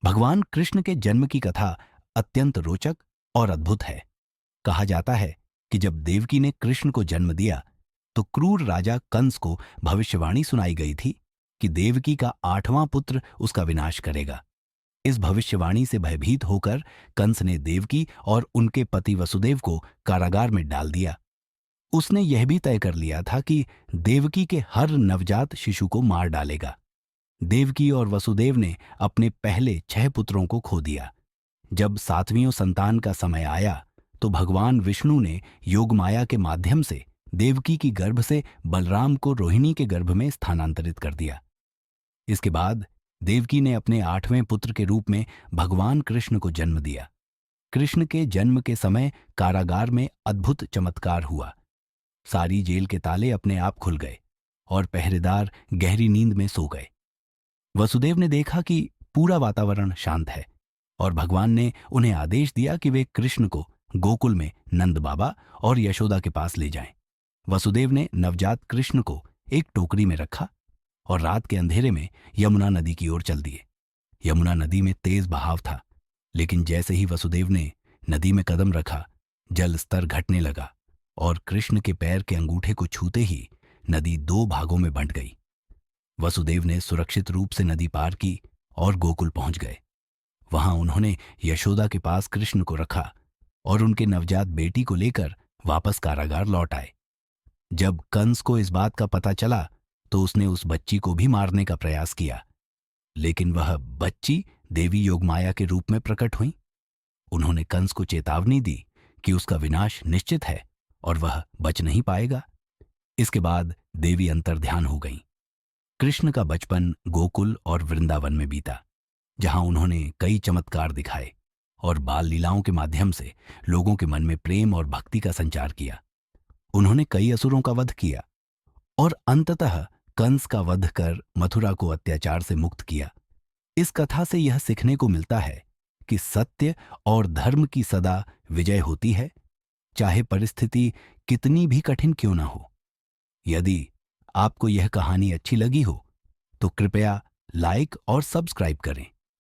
भगवान कृष्ण के जन्म की कथा अत्यंत रोचक और अद्भुत है। कहा जाता है कि जब देवकी ने कृष्ण को जन्म दिया तो क्रूर राजा कंस को भविष्यवाणी सुनाई गई थी कि देवकी का 8वां पुत्र उसका विनाश करेगा। इस भविष्यवाणी से भयभीत होकर कंस ने देवकी और उनके पति वसुदेव को कारागार में डाल दिया। उसने यह भी तय कर लिया था कि देवकी के हर नवजात शिशु को मार डालेगा। देवकी और वसुदेव ने अपने पहले 6 पुत्रों को खो दिया। जब 7वीं संतान का समय आया तो भगवान विष्णु ने योगमाया के माध्यम से देवकी की गर्भ से बलराम को रोहिणी के गर्भ में स्थानांतरित कर दिया। इसके बाद देवकी ने अपने 8वें पुत्र के रूप में भगवान कृष्ण को जन्म दिया। कृष्ण के जन्म के समय कारागार में अद्भुत चमत्कार हुआ। सारी जेल के ताले अपने आप खुल गए और पहरेदार गहरी नींद में सो गए। वसुदेव ने देखा कि पूरा वातावरण शांत है और भगवान ने उन्हें आदेश दिया कि वे कृष्ण को गोकुल में नंद बाबा और यशोदा के पास ले जाएं। वसुदेव ने नवजात कृष्ण को एक टोकरी में रखा और रात के अंधेरे में यमुना नदी की ओर चल दिए। यमुना नदी में तेज बहाव था, लेकिन जैसे ही वसुदेव ने नदी में कदम रखा, जल स्तर घटने लगा और कृष्ण के पैर के अंगूठे को छूते ही नदी 2 भागों में बंट गई। वसुदेव ने सुरक्षित रूप से नदी पार की और गोकुल पहुंच गए। वहां उन्होंने यशोदा के पास कृष्ण को रखा और उनके नवजात बेटी को लेकर वापस कारागार लौट आए। जब कंस को इस बात का पता चला तो उसने उस बच्ची को भी मारने का प्रयास किया, लेकिन वह बच्ची देवी योगमाया के रूप में प्रकट हुई। उन्होंने कंस को चेतावनी दी कि उसका विनाश निश्चित है और वह बच नहीं पाएगा। इसके बाद देवी अंतर्ध्यान हो गईं। कृष्ण का बचपन गोकुल और वृंदावन में बीता, जहां उन्होंने कई चमत्कार दिखाए और बाल लीलाओं के माध्यम से लोगों के मन में प्रेम और भक्ति का संचार किया। उन्होंने कई असुरों का वध किया और अंततः कंस का वध कर मथुरा को अत्याचार से मुक्त किया। इस कथा से यह सीखने को मिलता है कि सत्य और धर्म की सदा विजय होती है, चाहे परिस्थिति कितनी भी कठिन क्यों ना हो। यदि आपको यह कहानी अच्छी लगी हो तो कृपया लाइक और सब्सक्राइब करें।